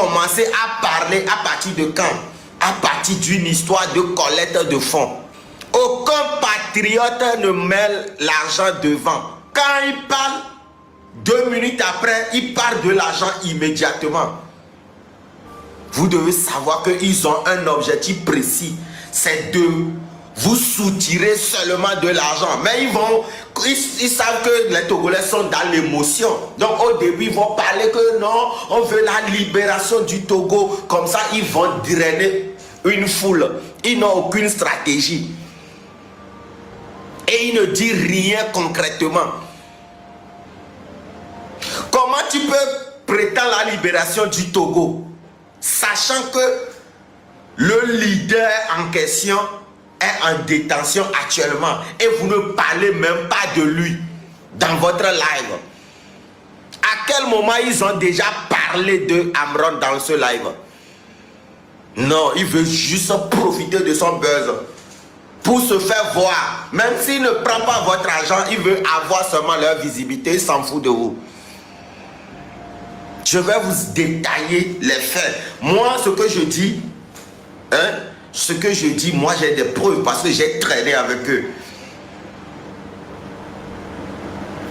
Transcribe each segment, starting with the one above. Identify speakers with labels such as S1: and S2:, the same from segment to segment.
S1: commencé à parler à partir de quand? À partir d'une histoire de collecte de fonds. Aucun patriote ne mêle l'argent devant. Quand il parle, 2 minutes après, il parle de l'argent immédiatement. Vous devez savoir qu'ils ont un objectif précis. C'est de vous soutirer seulement de l'argent. Mais ils savent que les Togolais sont dans l'émotion. Donc au début, ils vont parler que non, on veut la libération du Togo. Comme ça, ils vont drainer une foule. Ils n'ont aucune stratégie. Et ils ne disent rien concrètement. Comment tu peux prétendre la libération du Togo, sachant que le leader en question est en détention actuellement et vous ne parlez même pas de lui dans votre live? À quel moment ils ont déjà parlé de Amron dans ce live? Non, il veut juste profiter de son buzz pour se faire voir. Même s'il ne prend pas votre argent, il veut avoir seulement leur visibilité, il s'en fout de vous. Je vais vous détailler les faits. Moi, ce que je dis, moi j'ai des preuves parce que j'ai traîné avec eux.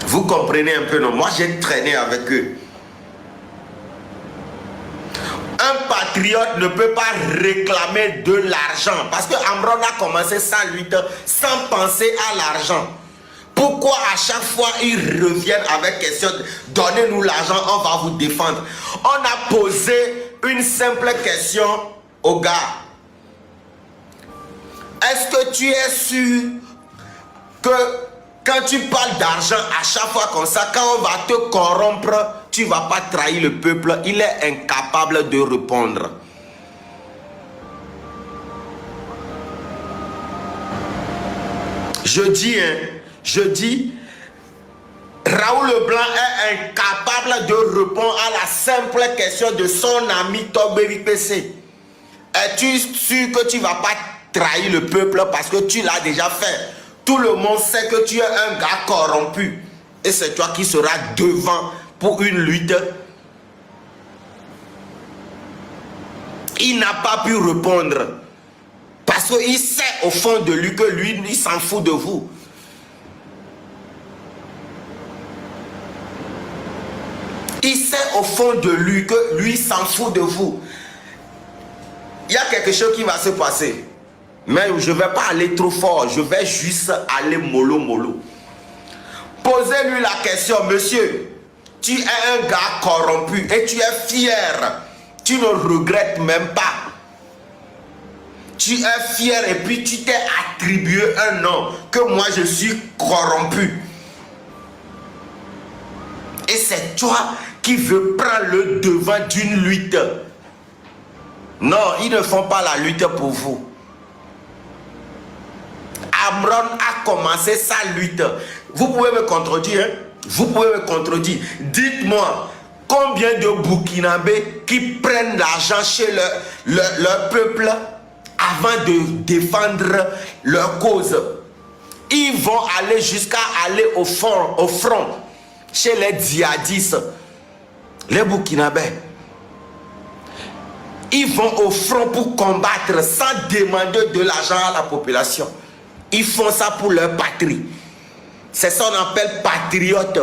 S1: Vous comprenez un peu, non? Moi j'ai traîné avec eux. Un patriote ne peut pas réclamer de l'argent parce que Amron a commencé sa lutte sans penser à l'argent. Pourquoi à chaque fois ils reviennent avec question donnez-nous l'argent, on va vous défendre? On a posé une simple question au gars. Est-ce que tu es sûr que quand tu parles d'argent à chaque fois comme ça, quand on va te corrompre, tu ne vas pas trahir le peuple? Il est incapable de répondre. Je dis, Raoul Leblanc est incapable de répondre à la simple question de son ami Tobéry PC. Es-tu sûr que tu ne vas pas trahir le peuple parce que tu l'as déjà fait? Tout le monde sait que tu es un gars corrompu. Et c'est toi qui seras devant pour une lutte. Il n'a pas pu répondre. Parce qu'il sait au fond de lui que lui, il s'en fout de vous. Il sait au fond de lui que lui s'en fout de vous. Il y a quelque chose qui va se passer. Mais je ne vais pas aller trop fort. Je vais juste aller mollo. Posez-lui la question, monsieur. Tu es un gars corrompu et tu es fier. Tu ne regrettes même pas. Tu es fier et puis tu t'es attribué un nom que moi je suis corrompu. Et c'est toi qui veux prendre le devant d'une lutte. Non, ils ne font pas la lutte pour vous. Amron a commencé sa lutte. Vous pouvez me contredire, hein? Vous pouvez me contredire. Dites-moi, combien de Burkinabés qui prennent l'argent chez leur peuple avant de défendre leur cause? Ils vont aller jusqu'à aller au front chez les djihadistes, les Burkinabés. Ils vont au front pour combattre sans demander de l'argent à la population. Ils font ça pour leur patrie. C'est ça qu'on appelle patriote.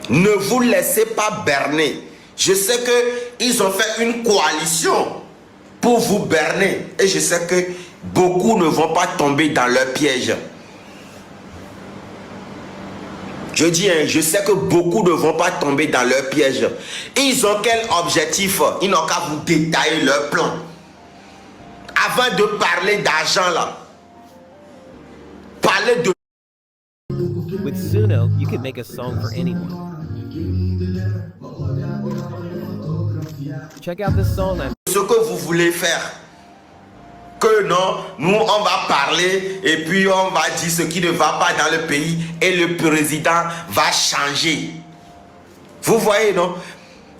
S1: Ne vous laissez pas berner. Je sais qu'ils ont fait une coalition pour vous berner. Et je sais que beaucoup ne vont pas tomber dans leur piège. Je dis, je sais que beaucoup ne vont pas tomber dans leur piège. Ils ont quel objectif? Ils n'ont qu'à vous détailler leur plan. Avant de parler d'argent là, parlez de...
S2: With Suno, you can make a song for anyone. Check out this song.
S1: Ce que vous voulez faire. Que non, nous on va parler et puis on va dire ce qui ne va pas dans le pays et le président va changer. Vous voyez, non?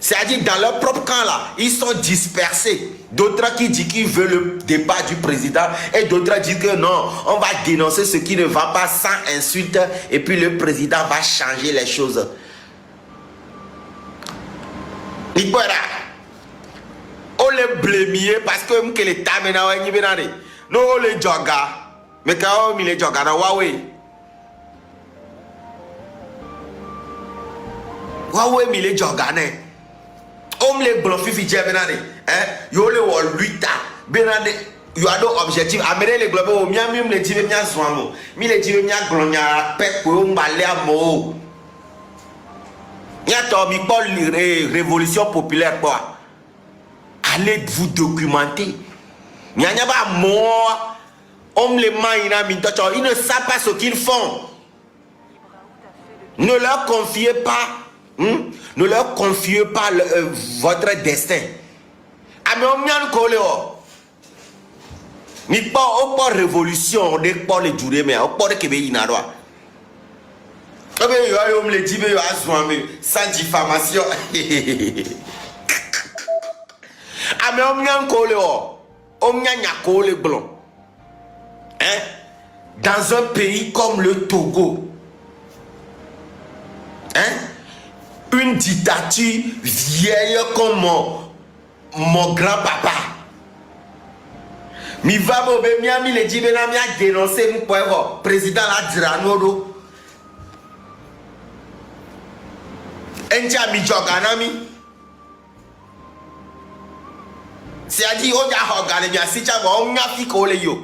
S1: C'est-à-dire dans leur propre camp là, ils sont dispersés. D'autres qui disent qu'ils veulent le départ du président et d'autres disent que non, on va dénoncer ce qui ne va pas sans insulte et puis le président va changer les choses. Il peut on les blémier parce que que les tamena wa ni benare. Non les joga. Mais quand on les joga na Huawei. Huawei mi les joga ne. On les bluffy fi benare. Yo le wo luita benade. You a no objectif. Amere les globes o mia mi le dive mia zwamo. Mi le dive mia glonya pek ko mbale amo. Nya to mi pas révolution populaire quoi. Allez vous documenter. Nya nya ba mo on les maina mi to ils ne savent pas ce qu'ils font. Ne leur confiez pas ne leur confiez pas votre destin. Ame on mia ko le o. Ni pas au révolution, on n'est pas les durées, mais au pas de Québec, il n'a pas. Ah ben, on me le dit, mais sans diffamation. Ah mais on m'y collé, on m'y collé blanc. Hein? Dans un pays comme le Togo, hein? Une dictature vieille comme mon grand-papa. Mi va bobe mi le dit bena mi a dénoncé mon poivre président la diranodo enja mi jogana mi c'est à dire on a regardé bien si tu as on a fi ko le yo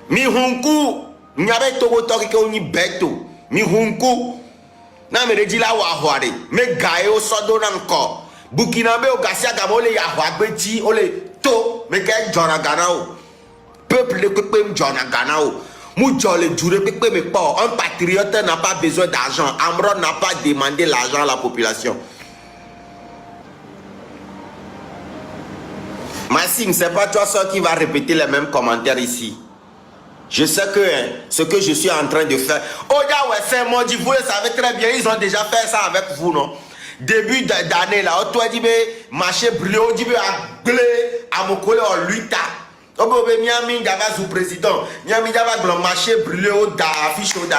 S1: mi hunku nyabe togo toki ko ni beto mi hunku na me dit la wa hware me gaio sodo na nko Burkinabe o gasia gamole ya hwagbe ti ole to me ke jona Ghana o peuple le pepe jona Ghana o mu jole dure pepe me pas un patriote n'a pas besoin d'argent. Amron n'a pas demandé l'argent à la population. Massim, c'est pas toi seul qui va répéter les mêmes commentaires ici. Je sais que ce que je suis en train de faire. Oh ya ouais, c'est moi dit vous le savez très bien, ils ont déjà fait ça avec vous non. Début d'année là, toi dit marché brûlé, on dit glé à mon collègue en lutte. On peut miami d'avant sous président, miami d'avant le marché brûlé au da affiche au da.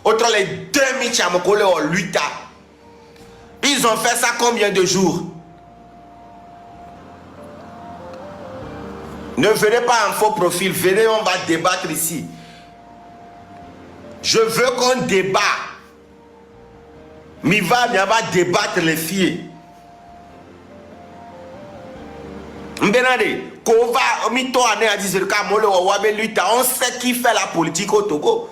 S1: Autre les 2000 à mon collègue en lutte. Ils ont fait ça combien de jours? Ne venez pas en faux profil, venez, on va débattre ici. Je veux qu'on débat. Mi va débattre les filles. Mbenade, qu'on va mi to ane a dire ka mole wa wabe luta, on sait qui fait la politique au Togo.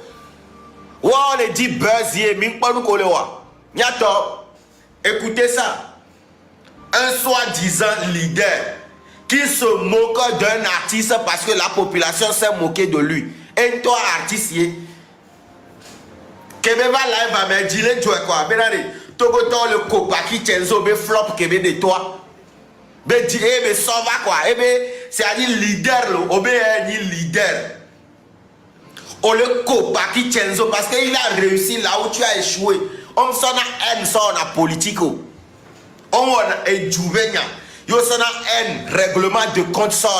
S1: Wa on le dit buzzier, mi pa nous kole wa. Nyato, écoutez ça. Un soi-disant leader qui se moque d'un artiste parce que la population s'est moquée de lui. Et toi artiste Kebe va live à me dire tu es quoi benade Togo to le copa qui chenzo be flop kebe de toi be di be sova quoi c'est à dire leader lo obe ni leader o le copa qui chenzo parce que il a réussi là où tu as échoué on s'en a haine ça on a politique on a ejuvenya yo s'en a haine règlement de compte ça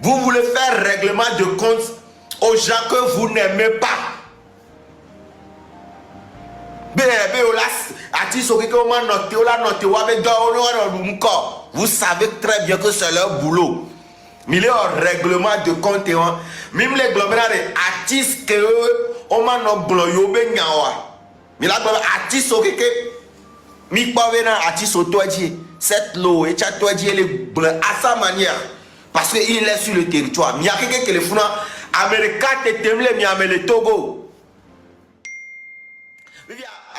S1: vous voulez faire règlement de compte aux gens que vous n'aimez pas. Vous savez très bien que c'est leur boulot. Mais il est en règlement de compte. Même les globérales artistes que on m'a nommé Yobe Nyawa. Mais là, artiste au kéké. Mi pas venir artiste au toitier. Cette loi et chat toitier les à sa manière. Parce qu'il est sur le territoire. Mais il y a quelqu'un qui le fout. Américain te temble mi amele Togo.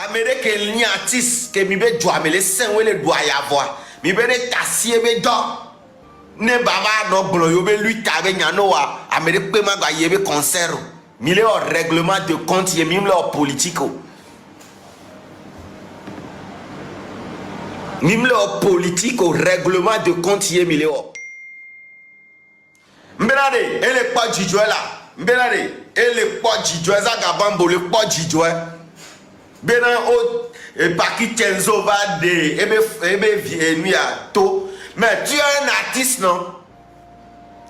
S1: Amérique il y a artiste que mi be doit me les saint ou les doit y avoir mi be de tassier be do ne baba no blo yo be lui tabe nyano wa Amérique pe ma gba yebe concert mi le règlement de compte ye mi le politique mi le politique au règlement de compte ye mi le mbelade ele pa jijwe la mbelade ele pa jijwe za gabambo le pa jijwe Bena o Paki Kenzo va de ebe to. Mais tu es un artiste non?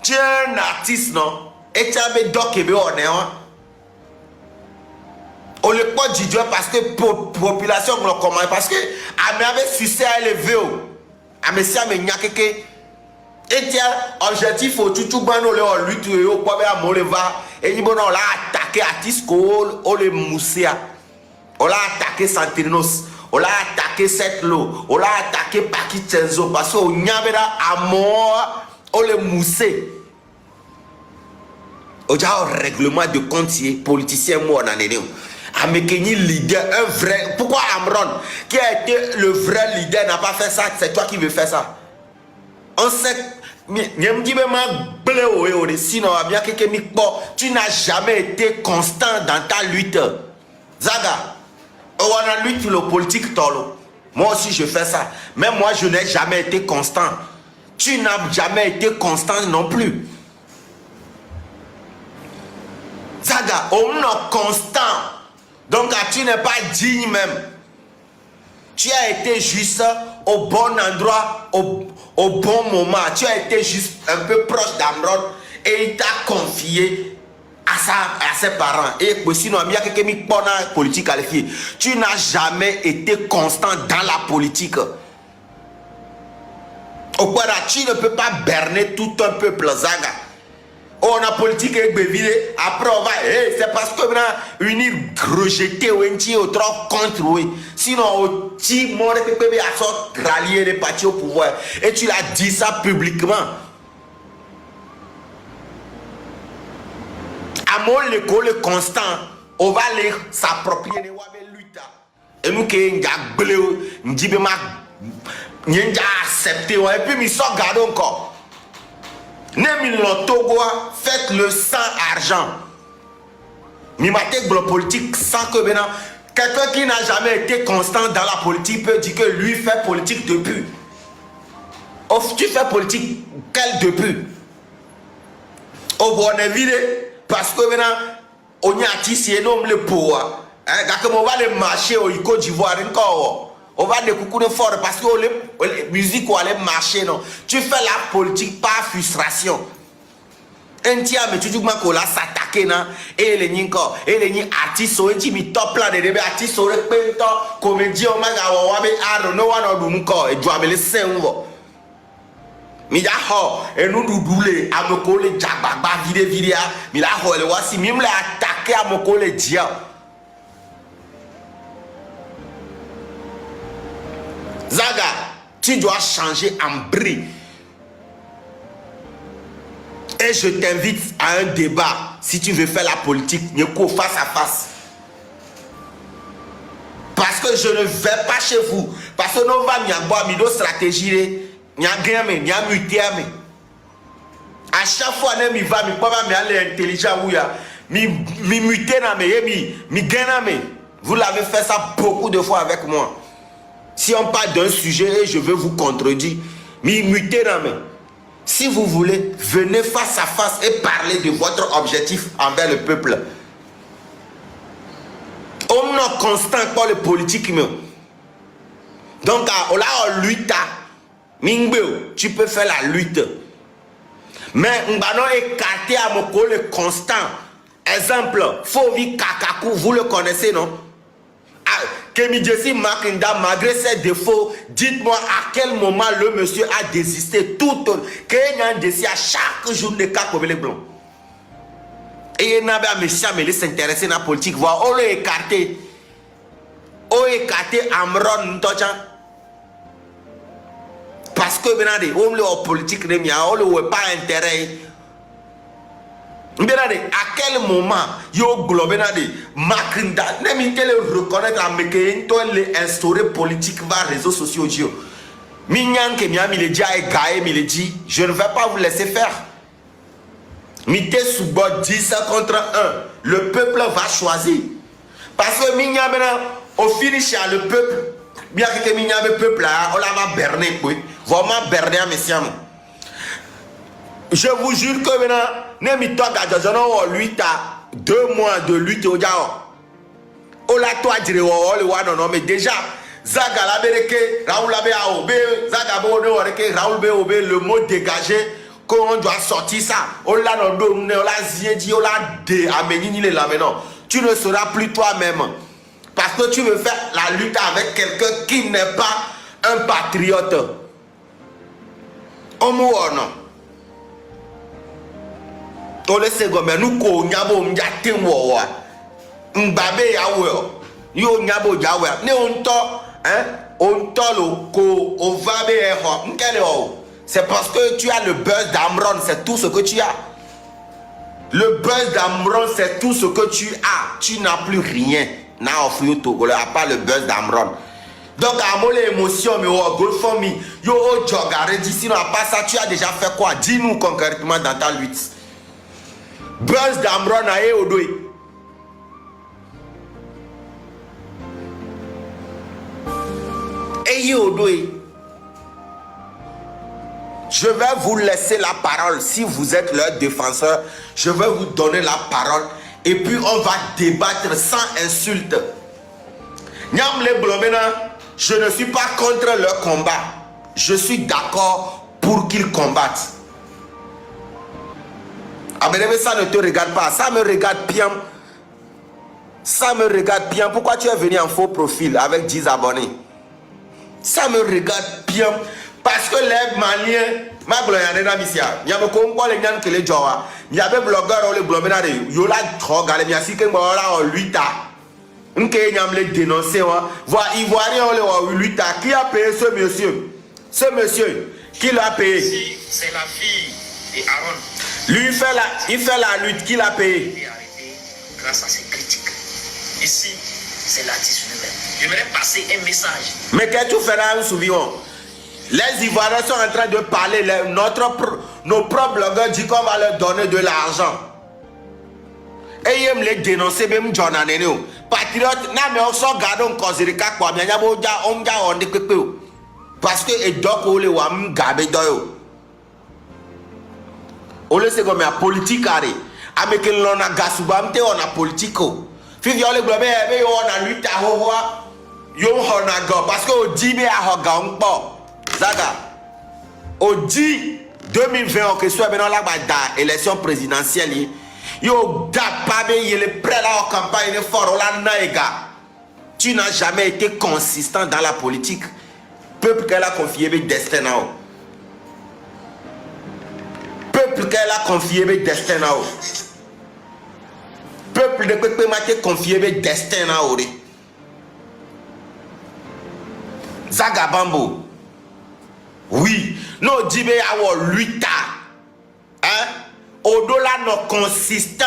S1: Tu es un artiste non? Et tu as be doc ebe on on le pas du Dieu parce que population le comment parce que ami avait succès à élever Amesia me nyakeke. Et tiens, objectif au tutugbano le lutte au pobe à moleva. Et il bon on l'a attaqué à Tisco, on le moussia. On l'a attaqué Santrinos. On l'a attaqué Setlo. On l'a attaqué Pakicenzo. Parce qu'on y avait à mort, on le moussé. On a un règlement de compte politicien moi en année. Amekeni leader, un vrai. Pourquoi Amron, qui a été le vrai leader, n'a pas fait ça? C'est toi qui veux faire ça. On sait. Sinon, tu n'as jamais été constant dans ta lutte. Zaga, on a lutte sur le politique tolo. Moi aussi je fais ça. Mais moi je n'ai jamais été constant. Tu n'as jamais été constant non plus. Zaga, on est constant. Donc tu n'es pas digne même. Tu as été juste au bon endroit, au bon moment. Tu as été juste un peu proche d'Amron et il t'a confié à ses parents. Et sinon, il y a quelqu'un qui est politique à l'effet. Tu n'as jamais été constant dans la politique. Au point là, tu ne peux pas berner tout un peuple, Zaga. On a politique avec Béville, après on va, c'est parce que maintenant, unir, rejeter, ou autre contre, oui. Sinon, tu m'aurais rallier les partis au pouvoir. Et tu l'as dit ça publiquement. À mon l'école constant, on va les s'approprier de lutte. Et nous qui avons accepté, et puis nous sommes gardés encore. Faites le sans argent. Mimatek le politique sans que maintenant quelqu'un qui n'a jamais été constant dans la politique peut dire que lui fait politique depuis. Tu fais politique quel depuis? Au bon vide parce que maintenant on y a tissé nom le pouvoir. Quand on va le marcher au Côte d'Ivoire encore. On va découvrir fort parce que la musique ou aller marcher non. Tu fais la politique par frustration. Un tia mais tu dis que qu'on l'a s'attaquer non et les ninko et les artistes sont un mi top là de artistes sont le pento comédien maga wa be aro no one odum ko e doit me le senvo. Mi ya ho et nous doudoulé à me coller jababa vide mi la ho le wasi mi me attaquer à me coller dia. Zaga, tu dois changer en bris. Et je t'invite à un débat si tu veux faire la politique, face à face. Parce que je ne vais pas chez vous. Parce que nous avons une stratégie. Nous avons muté. À chaque fois, nous avons intelligent. Vous l'avez fait ça beaucoup de fois avec moi. Si on parle d'un sujet et je veux vous contredire, si vous voulez, venez face à face et parlez de votre objectif envers le peuple. On est constant pour le politique. Donc, là, on lutte. Tu peux faire la lutte. Mais on va écarter à mon le constant. Exemple, Fovi Kakakou, vous le connaissez, non? Kemi Jessie Makinda, malgré ses défauts, dites-moi à quel moment le monsieur a désisté tout Kenyan Jessie à chaque jour de cas comme les blancs. Et il n'a pas de s'intéresser à la politique. Voir, on l'a écarté. On l'a écarté Amron Ntojan. Parce que maintenant, on l'a politique, on n'a pas intérêt. À quel moment yo globénade Makinda n'aime le reconnaître à Mekeento les instaurer politique par réseaux sociaux. Minyan que miami le dit et gaé mi le dit, je ne vais pas vous laisser faire. Mité sous bord 10 contre 1. Le peuple va choisir. Parce que Minyan au finish le peuple, bien que Minyan le peuple là, on l'a berné quoi. Vraiment berné à messieurs. Je vous jure que maintenant, lui, tu as 2 mois de lutte au Jao. Ola toi dire non mais déjà Zaga la bereke Raoul Abe Aobe Zaga Bo de Raoul Be le mot dégagé qu'on doit sortir ça. Ola no do ola ziedi ola de amenini le la maintenant. Tu ne seras plus toi-même parce que tu veux faire la lutte avec quelqu'un qui n'est pas un patriote. Omuono. Ole segome nu ko nyabo mjate mwowa. Mbabe yawe. Yo nyabo yawe. Ne onto, onto lo ko ovabe eho. Nkele o. C'est parce que tu as le buzz d'Amron, c'est tout ce que tu as. Le buzz d'Amron, c'est tout ce que tu as. Tu n'as plus rien. Na offrir au Togo, à part le buzz d'Amron. Donc, à moi, les émotions, mais au goal for me, yo, au jog, arrête sinon, à part ça, tu as déjà fait quoi? Dis-nous concrètement dans ta lutte. Buzz d'Amron, aïe, au doigt. Ayez au doigt. Je vais vous laisser la parole. Si vous êtes leur défenseur, je vais vous donner la parole. Et puis, on va débattre sans insulte. Nyam les Blomena, je ne suis pas contre leur combat. Je suis d'accord pour qu'ils combattent. Ah mais ça ne te regarde pas. Ça me regarde bien. Ça me regarde bien. Pourquoi tu es venu en faux profil avec 10 abonnés? Ça me regarde bien. Parce que les Maliens, ma bloyana misia, il y a beaucoup de gens qui les joa, il y a des blogueurs ou les blogueurs, il y a des drogues, il y a des gens en 8 ans. On a les dénoncer, voir Ivoirien en 8 ans. Qui a payé ce monsieur? Ce monsieur, qui l'a payé?
S3: C'est la fille d'Aaron.
S1: Lui, il fait la lutte, qui l'a payé?
S3: Il a été arrêté grâce à ses critiques. Ici, c'est l'artiste lui-même. J'aimerais passer un message.
S1: Mais qu'est-ce que tu fais là, nous souvions? Les Ivoiriens sont en train de parler, nos propres blogueurs disent qu'on va leur donner de l'argent. Et ils me les dénoncer, même John Anenio. Patriote, mais on s'en garde, on considère quoi, mais on dit que parce que et donc on les voit gabe doyo. On le sait comme la politique arrêt. Avec l'on a gasubamte on a politico. Fifi on les blogueurs, mais on a lutte à hoa. Yo on a go parce que au dit mais à hoga on pas. Zaga, au 10 2020, que soit maintenant là, élection présidentielle, yo pas il est prêt là en campagne, il est fort là, naïga. Tu n'as jamais été consistant dans la politique. Peuple qu'elle a confié avec destin là. Peuple qu'elle a confié avec destin là. Peuple de peuple m'a confié avec destin là. Zaga Bambo. Oui, nous disons à 8 ans. Hein? Au-delà de consistants.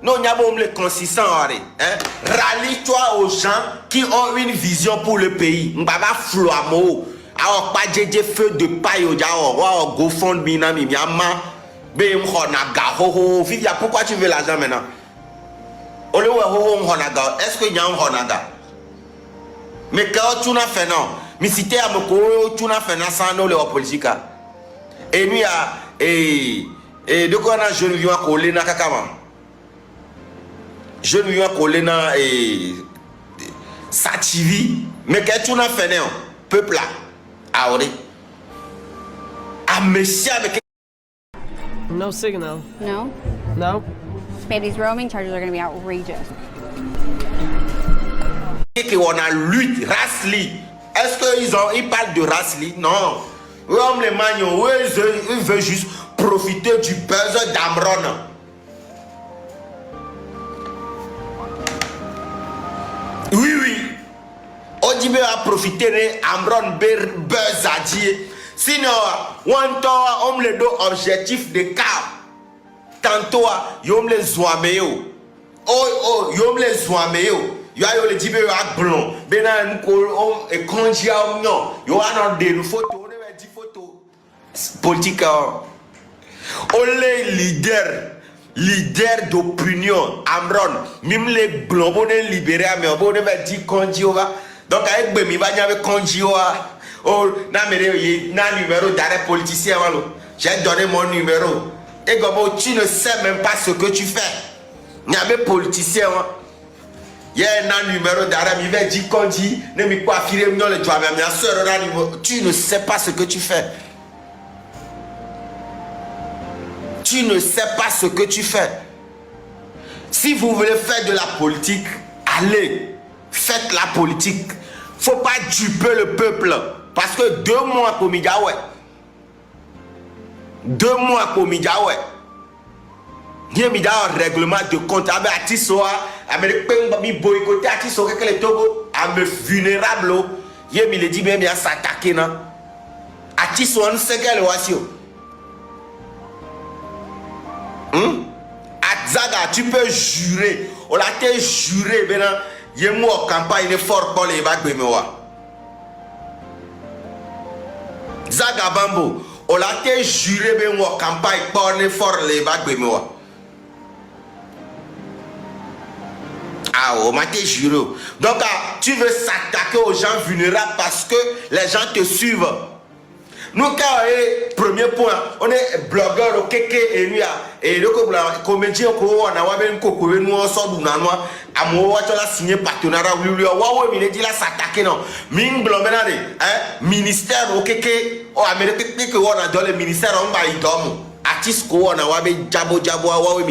S1: Nous n'avons pas les consistants. Hein? Rallie-toi aux gens qui ont une vision pour le pays. Nous ne pouvons pas flouamo. Alors, pas de feu de paille. Au GoFundMe, pourquoi tu veux l'argent maintenant? Est-ce qu'il y a un Honaga? Mais quand tu n'as fait non? Mais si tu as tu n'as fait sans le politique. Et nous, et de quoi on a jeune vieux collé na kakama. Jeune vieux collé na Sativi. Mais quand tu n'as fait non, peuple là, aoré. Ah monsieur, mais
S2: No signal.
S4: No?
S2: No.
S4: Babe, these roaming charges are going to be outrageous.
S1: que on a lutte, Rasli. Est-ce qu'ils parlent de Rasli? Non. Eux, les magnons, ils veulent juste profiter du buzz d'Amron. Oui. Odibe a profité de Amron buzz à dire. Sinon, on me donne objectif de cas. Tantôt, on me les zoameo. Oh, on me les zoameo. Yo a yo le dibe yo a blond bena nko on e konjia on yo a de nu photo on e di photo politique on les leader d'opinion Amron même les blancs on est libéré mais on e di konjio va donc avec be mi va nya avec konjio oh na mere na numéro d'arrêt politicien walo j'ai donné mon numéro et comme tu ne sais même pas ce que tu fais nya be politicien il y a un numéro d'arrêt, il va dire qu'on dit, ne me pas filer non le joie, mais tu ne sais pas ce que tu fais. Tu ne sais pas ce que tu fais. Si vous voulez faire de la politique, allez, faites la politique. Faut pas duper le peuple. Parce que 2 mois pour Migaoué. 2 mois pour Mijawe. Hier, Mijawe, règlement de compte. Abe Atisoa, Amérique, mi boycotté Atisoa, que les Togo, Abe vulnérable. Hier, il dit même, il y a s'attaquer, non? Atisoa, on sait qu'elle est aussi. Atzaga, tu peux jurer. On l'a été juré, maintenant, il y a moi campagne fort pour les bagues. Zaga Bambo, on l'a été juré, mais moi campagne pour les fort les bagues. Ah, on m'a été juré. Donc, tu veux s'attaquer aux gens vulnérables parce que les gens te suivent. Nous, quand premier point, on est blogueur au Keke et lui, et le comédien, on a même coupé, nous, on sort du nanois, à moi, tu as signé partenariat, lui, ouais, il dit là, s'attaquer, non. Ming blomenade, ministère au Keke, oh, Amérique, on a dans le ministère, on va y dormir. Artiste, on a wabe, jabo, ouais,